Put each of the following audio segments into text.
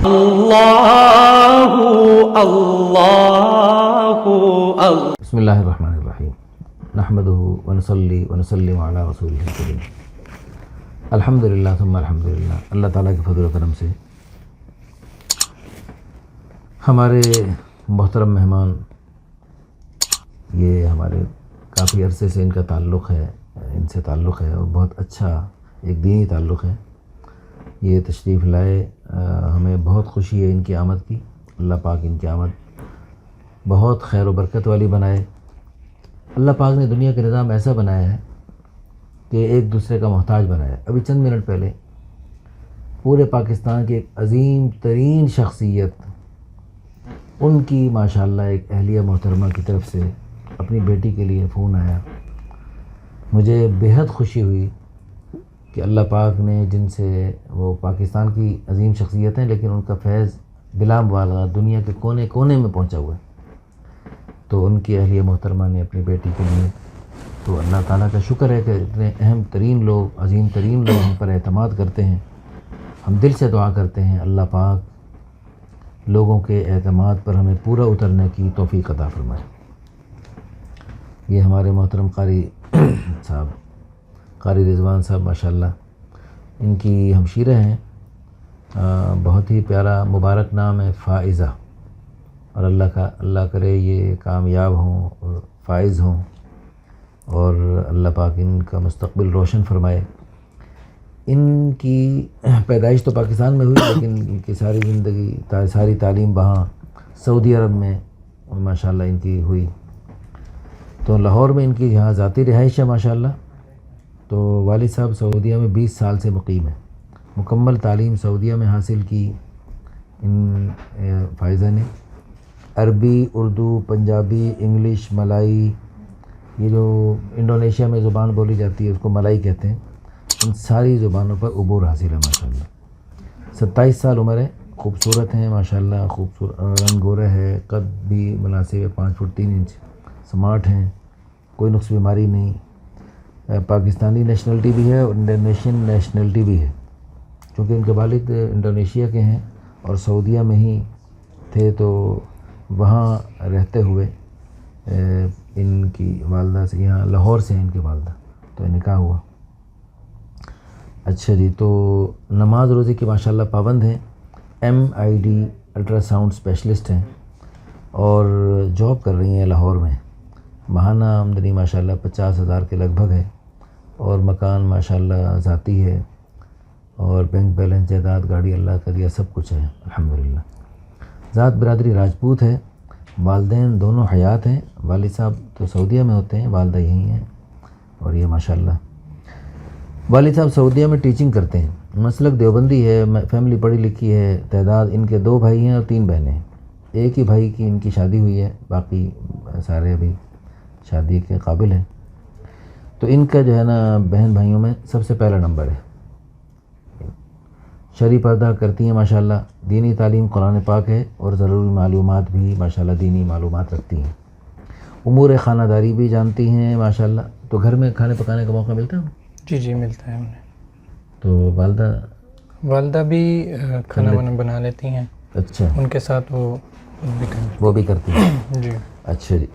اللہ اللہ بسم اللہ الرحمن الرحیم نحمدہ ونصلی ونسلم علی رسولہ الکریم الحمدللہ ثم الحمدللہ۔ اللہ تعالیٰ کے فضل و کرم سے ہمارے محترم مہمان، یہ ہمارے کافی عرصے سے ان کا تعلق ہے، ان سے تعلق ہے اور بہت اچھا ایک دینی تعلق ہے۔ یہ تشریف لائے، ہمیں بہت خوشی ہے ان کی آمد کی۔ اللہ پاک ان کی آمد بہت خیر و برکت والی بنائے۔ اللہ پاک نے دنیا کا نظام ایسا بنایا ہے کہ ایک دوسرے کا محتاج بنایا ہے۔ ابھی چند منٹ پہلے پورے پاکستان کی ایک عظیم ترین شخصیت، ان کی ماشاءاللہ ایک اہلیہ محترمہ کی طرف سے اپنی بیٹی کے لیے فون آیا۔ مجھے بہت خوشی ہوئی کہ اللہ پاک نے جن سے، وہ پاکستان کی عظیم شخصیت ہیں لیکن ان کا فیض بلا مبالغہ دنیا کے کونے کونے میں پہنچا ہوا ہے، تو ان کی اہلیہ محترمہ نے اپنی بیٹی کے لیے، تو اللہ تعالیٰ کا شکر ہے کہ اتنے اہم ترین لوگ، عظیم ترین لوگ ہم پر اعتماد کرتے ہیں۔ ہم دل سے دعا کرتے ہیں اللہ پاک لوگوں کے اعتماد پر ہمیں پورا اترنے کی توفیق عطا فرمائے۔ یہ ہمارے محترم قاری صاحب، قاری رضوان صاحب ماشاءاللہ، ان کی ہمشیرہ ہیں، بہت ہی پیارا مبارک نام ہے فائزہ، اور اللہ کرے یہ کامیاب ہوں اور فائز ہوں، اور اللہ پاک ان کا مستقبل روشن فرمائے۔ ان کی پیدائش تو پاکستان میں ہوئی لیکن ان کی ساری زندگی، ساری تعلیم وہاں سعودی عرب میں ماشاءاللہ ان کی ہوئی۔ تو لاہور میں ان کی یہاں ذاتی رہائش ہے ماشاءاللہ۔ تو والد صاحب سعودیہ میں 20 سال سے مقیم ہیں، مکمل تعلیم سعودیہ میں حاصل کی ان فائزہ نے۔ عربی، اردو، پنجابی، انگلش، ملائی، یہ جو انڈونیشیا میں زبان بولی جاتی ہے اس کو ملائی کہتے ہیں، ان ساری زبانوں پر عبور حاصل ہے ماشاءاللہ۔ 27 سال عمر ہے، خوبصورت ہیں ماشاءاللہ، خوبصورت، رنگ گورا ہے، قد بھی مناسب ہے، 5 فٹ 3 انچ، سمارٹ ہیں، کوئی نقص بیماری نہیں، پاکستانی نیشنلٹی بھی ہے اور انڈونیشین نیشنلٹی بھی ہے، چونکہ ان کے والد انڈونیشیا کے ہیں اور سعودیہ میں ہی تھے، تو وہاں رہتے ہوئے ان کی والدہ سے، یہاں لاہور سے ہیں ان کی والدہ، تو نکاح ہوا۔ اچھا جی، تو نماز روزے کی ماشاءاللہ پابند ہیں، MID الٹرا ساؤنڈ اسپیشلسٹ ہیں اور جاب کر رہی ہیں لاہور میں۔ ماہانہ آمدنی ماشاءاللہ 50,000 کے لگ بھگ ہے، اور مکان ماشاءاللہ ذاتی ہے، اور بینک بیلنس، جائیداد، گاڑی اللہ کا دیا سب کچھ ہے الحمدللہ۔ ذات برادری راجپوت ہے، والدین دونوں حیات ہیں، والد صاحب تو سعودیہ میں ہوتے ہیں، والدہ یہیں ہیں، اور یہ ماشاءاللہ والد صاحب سعودیہ میں ٹیچنگ کرتے ہیں، مسلک دیوبندی ہے، فیملی پڑھی لکھی ہے۔ تعداد ان کے 2 بھائی ہیں اور 3 بہنیں ہیں، ایک ہی بھائی کی ان کی شادی ہوئی ہے، باقی سارے ابھی شادی کے قابل ہیں۔ تو ان کا جو ہے نا بہن بھائیوں میں سب سے پہلا نمبر ہے۔ شرعی پردہ کرتی ہیں ماشاءاللہ، دینی تعلیم قرآن پاک ہے، اور ضروری معلومات بھی ماشاءاللہ دینی معلومات رکھتی ہیں، امور خانہ داری بھی جانتی ہیں ماشاءاللہ۔ تو گھر میں کھانے پکانے کا موقع ملتا ہے؟ جی ملتا ہے ہمیں۔ تو والدہ بھی کھانا وانا بنا لیتی ہیں۔ اچھا، ان کے ساتھ وہ بھی کرتی ہیں جی۔ اچھا جی،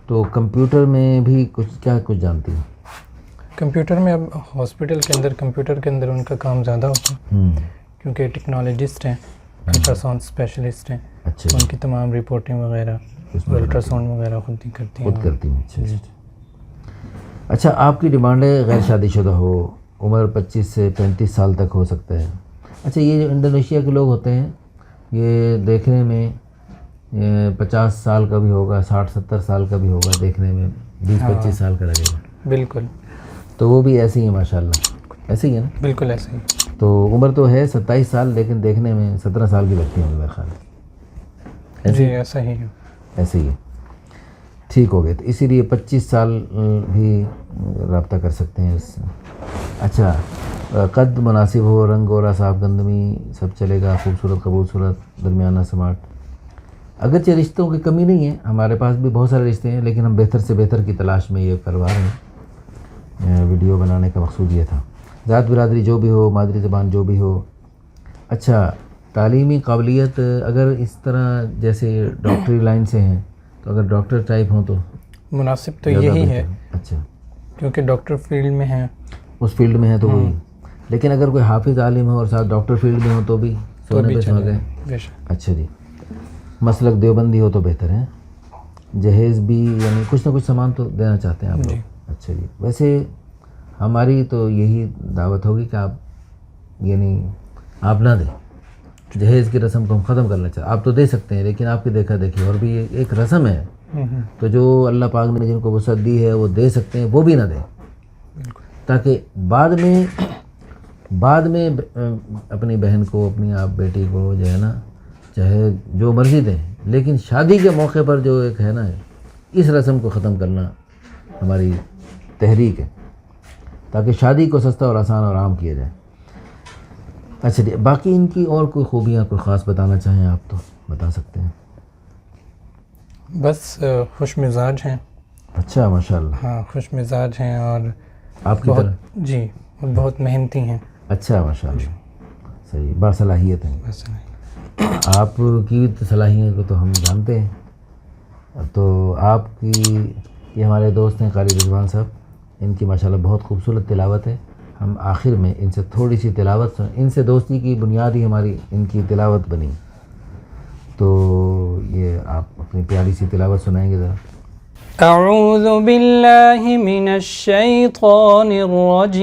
تو کمپیوٹر میں بھی کچھ جانتی ہیں؟ کمپیوٹر میں اب ہاسپٹل کے اندر، کمپیوٹر کے اندر ان کا کام زیادہ ہوتا ہے، کیونکہ ٹیکنالوجسٹ ہیں، الٹرا ساؤنڈ اسپیشلسٹ ہیں۔ اچھا، ان کی تمام رپورٹنگ وغیرہ، الٹرا ساؤنڈ وغیرہ خود ہی کرتی ہیں۔ اچھا، آپ کی ڈیمانڈ ہے غیر شادی شدہ ہو، عمر 25 سے 35 سال تک ہو سکتا ہے۔ اچھا، یہ جو انڈونیشیا کے لوگ ہوتے ہیں یہ دیکھنے میں 50 سال کا بھی ہوگا، 60-70 سال کا بھی ہوگا، دیکھنے میں 20-25 سال کا لگے گا۔ بالکل، تو وہ بھی ایسے ہی ہیں ماشاءاللہ، ایسے ہی ہے نا؟ بالکل ایسے ہی۔ تو عمر تو ہے 27 سال لیکن دیکھنے میں 17 سال کی لگتی ہیں میرے خیال میں۔ جی ایسا ہی ہے، ایسے ہی ہے، ٹھیک ہو گئے۔ تو اسی لیے 25 سال بھی رابطہ کر سکتے ہیں اس سے۔ اچھا، قد مناسب ہو، رنگ گورا، صاف گندمی سب چلے گا، خوبصورت، قبوصورت، درمیانہ، سمارٹ۔ اگرچہ رشتوں کی کمی نہیں ہے، ہمارے پاس بھی بہت سارے رشتے ہیں، لیکن ہم بہتر سے بہتر کی تلاش میں یہ کروا رہے ہیں۔ ویڈیو بنانے کا مقصود یہ تھا۔ ذات برادری جو بھی ہو، مادری زبان جو بھی ہو۔ اچھا، تعلیمی قابلیت اگر اس طرح جیسے ڈاکٹری لائن سے ہیں تو اگر ڈاکٹر ٹائپ ہوں تو مناسب تو زیادہ یہی بہتر ہے، اچھا کیونکہ ڈاکٹر فیلڈ میں ہیں. اس فیلڈ میں ہے تو وہی. لیکن اگر کوئی حافظ عالم ہو اور ساتھ ڈاکٹر فیلڈ میں ہو تو بھی سونے پہ سو گئے. بے شک. اچھا جی. مسلک دیوبندی ہو تو بہتر ہے. جہیز بھی یعنی کچھ نہ کچھ سامان تو دینا چاہتے ہیں آپ لوگ. اچھا جی. ویسے ہماری تو یہی دعوت ہوگی کہ آپ یعنی آپ نہ دیں. جہیز کی رسم کو ہم ختم کرنا چاہتے. آپ تو دے سکتے ہیں لیکن آپ کی دیکھا دیکھی اور بھی ایک رسم ہے. تو جو اللہ پاک نے جن کو وسعت دی ہے وہ دے سکتے ہیں، وہ بھی نہ دیں، تاکہ بعد میں اپنی بہن کو، اپنی آپ بیٹی کو جو ہے نا چاہے جو مرضی دیں، لیکن شادی کے موقع پر جو ایک ہے نا اس رسم کو ختم کرنا ہماری تحریک ہے، تاکہ شادی کو سستا اور آسان اور عام کیا جائے. اچھا جی. باقی ان کی اور کوئی خوبیاں کوئی خاص بتانا چاہیں آپ تو بتا سکتے ہیں. بس خوش مزاج ہیں. اچھا ماشاء اللہ. ہاں خوش مزاج ہیں اور آپ کی طرح. جی اور بہت محنتی ہیں. اچھا ماشاء اللہ. صحیح. باصلاحیت ہیں. بس آپ کی صلاحیت کو تو ہم جانتے ہیں. تو آپ کی یہ ہمارے دوست ہیں قاری رضوان صاحب، ان کی ماشاءاللہ بہت خوبصورت تلاوت ہے. ہم آخر میں ان سے تھوڑی سی تلاوت سنیں. ان سے دوستی کی بنیاد ہی ہماری ان کی تلاوت بنی. تو یہ آپ اپنی پیاری سی تلاوت سنائیں گے ذرا. اعوذ باللہ من الشیطان الرجیم.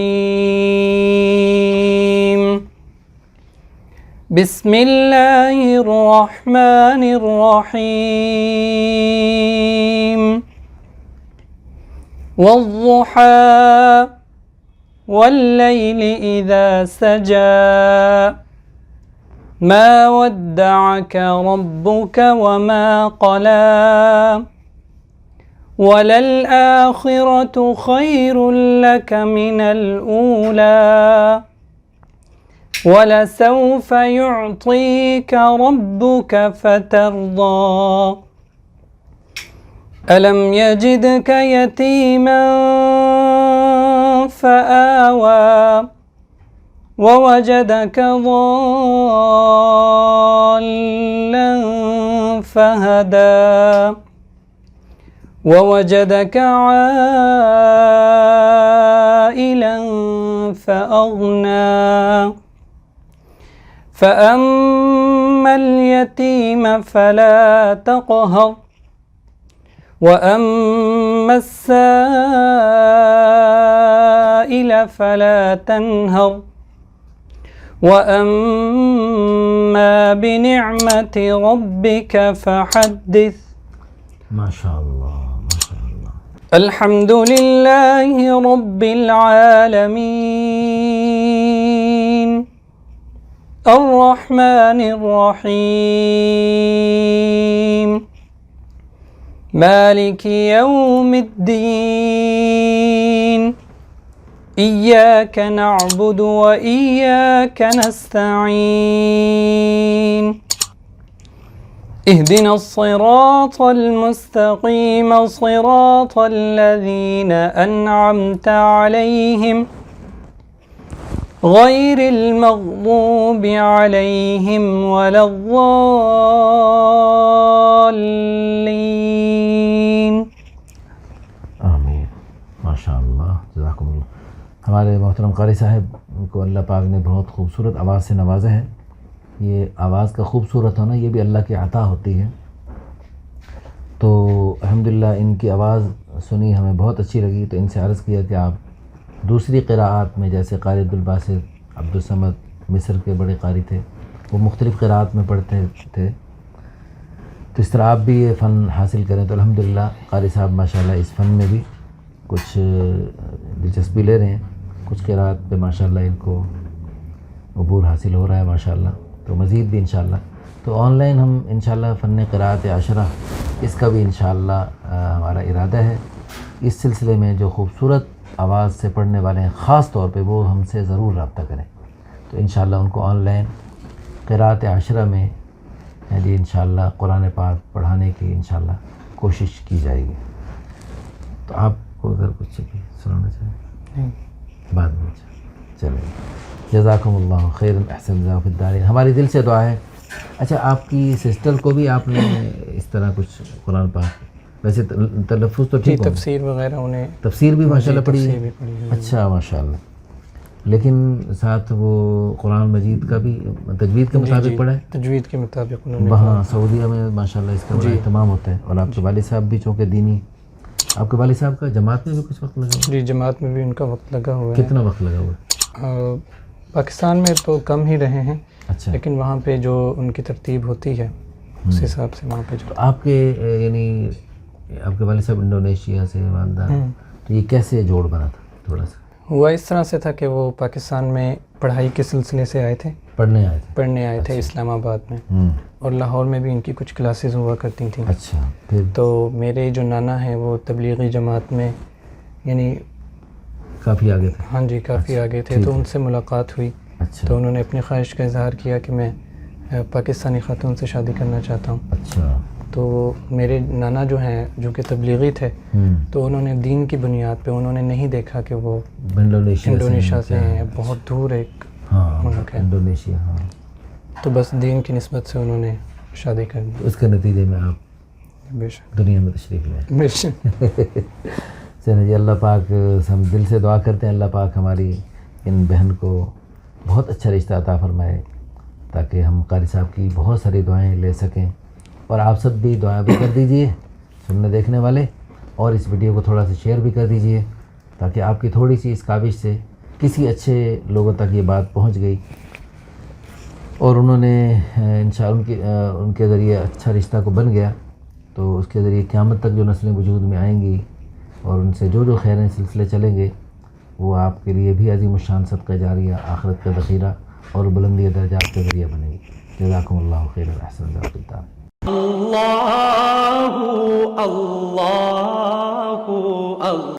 بسم اللہ الرحمن الرحیم. والضحى والليل إذا سجى ما ودعك ربك وما قلى وللآخرة خير لك من الأولى ولسوف يعطيك ربك فترضى ألم يجدك يتيما فآوى ووجدك ضالا فهدى ووجدك عائلا فأغنى فأما اليتيم فلا تقهر وأما السائل فلا تنهر وأما بنعمة ربك فحدث. ما شاء الله ما شاء الله. الحمد لله رب العالمين الرحمن الرحيم مالك يوم الدين إياك نعبد وإياك نستعين اهدنا الصراط المستقيم صراط الذين أنعمت عليهم غير المغضوب عليهم ولا الضالين. آمین. ماشاء اللہ. جزاکم اللہ. ہمارے محترم قاری صاحب کو اللہ پاک نے بہت خوبصورت آواز سے نوازا ہے. یہ آواز کا خوبصورت ہونا یہ بھی اللہ کی عطا ہوتی ہے. تو الحمدللہ ان کی آواز سنی ہمیں بہت اچھی لگی. تو ان سے عرض کیا کہ آپ دوسری قراءات میں جیسے قاری عبدالباسط عبدالصمد مصر کے بڑے قاری تھے، وہ مختلف قراءات میں پڑھتے تھے، تو اس طرح آپ بھی یہ فن حاصل کریں. تو الحمدللہ قاری صاحب ماشاءاللہ اس فن میں بھی کچھ دلچسپی لے رہے ہیں. کچھ قراءات پہ ماشاءاللہ ان کو عبور حاصل ہو رہا ہے ماشاءاللہ. تو مزید بھی انشاءاللہ تو آن لائن ہم انشاءاللہ فن قراءت عشرہ اس کا بھی انشاءاللہ ہمارا ارادہ ہے. اس سلسلے میں جو خوبصورت آواز سے پڑھنے والے ہیں خاص طور پہ وہ ہم سے ضرور رابطہ کریں. تو انشاءاللہ ان کو آن لائن قراءت عشرہ میں یعنی انشاءاللہ قرآن پاک پڑھانے کی انشاءاللہ کوشش کی جائے گی. تو آپ کو اگر کچھ سنانا چاہیں بعد میں چلیں. جزاکم اللہ خیر احسن جزاک فی الدارین. ہماری دل سے دعا ہے. اچھا آپ کی سسٹر کو بھی آپ نے اس طرح کچھ قرآن پاک ویسے تلفظ تو ٹھیک ہو تفسیر وغیرہ انہیں تفسیر بھی ماشاءاللہ پڑھی تفسیر ہے. بھی پڑھی ہے. اچھا ماشاءاللہ. لیکن ساتھ وہ قرآن مجید کا بھی تجوید کے مطابق پڑھا ہے. تجوید کے مطابق انہوں نے وہاں سعودیہ میں ماشاءاللہ اس کا بڑا اہتمام ہوتا ہے. اور آپ کے والد صاحب بھی چونکہ دینی, آپ کے والد صاحب کا جماعت میں بھی کچھ وقت لگا ہوا جی جماعت میں بھی ان کا وقت لگا ہوا ہے. کتنا وقت لگا ہوا ہے؟ پاکستان میں تو کم ہی رہے ہیں, اچھا. لیکن وہاں پہ جو ان کی ترتیب ہوتی ہے اس حساب سے وہاں پہ جو تو آپ کے یعنی آپ کے والد صاحب انڈونیشیا سے والدہ, تو یہ کیسے جوڑ بنا تھا؟ تھوڑا سا ہوا اس طرح سے تھا کہ وہ پاکستان میں پڑھائی کے سلسلے سے آئے تھے, پڑھنے آئے تھے اسلام آباد میں, ہوں. اور لاہور میں بھی ان کی کچھ کلاسز ہوا کرتی تھیں. اچھا. پھر تو میرے جو نانا ہیں وہ تبلیغی جماعت میں یعنی کافی آگے تھے. ہاں جی کافی آگے تھے. تو ان سے ملاقات ہوئی. اچھا. تو انہوں نے اپنی خواہش کا اظہار کیا کہ میں پاکستانی خاتون سے شادی کرنا چاہتا ہوں. اچھا. تو میرے نانا جو ہیں جو کہ تبلیغی تھے, تو انہوں نے دین کی بنیاد پہ انہوں نے نہیں دیکھا کہ وہ انڈونیشیا سے ہیں, بہت دور ایک ملک ہے انڈونیشیا. ہاں. تو بس دین کی نسبت سے انہوں نے شادی کر دی. اس کے نتیجے میں آپ بے شک دنیا میں تشریف لائے. بے شک. چلیں جی, اللہ پاک ہم دل سے دعا کرتے ہیں اللہ پاک ہماری ان بہن کو بہت اچھا رشتہ عطا فرمائے, تاکہ ہم قاری صاحب کی بہت ساری دعائیں لے سکیں. اور آپ سب بھی دعا بھی کر دیجئے سننے دیکھنے والے, اور اس ویڈیو کو تھوڑا سا شیئر بھی کر دیجئے, تاکہ آپ کی تھوڑی سی اس کاوش سے کسی اچھے لوگوں تک یہ بات پہنچ گئی, اور انہوں نے انشاءاللہ ان کے ذریعے اچھا رشتہ کو بن گیا, تو اس کے ذریعے قیامت تک جو نسلیں وجود میں آئیں گی اور ان سے جو خیریں سلسلے چلیں گے, وہ آپ کے لیے بھی عظیم الشان صدقہ جاریہ, آخرت کا ذخیرہ اور بلندی درجات کا ذریعہ بنے گی. جزاکم اللہ خیر احسن جزاک اللہ. اللہ اللہ اللہ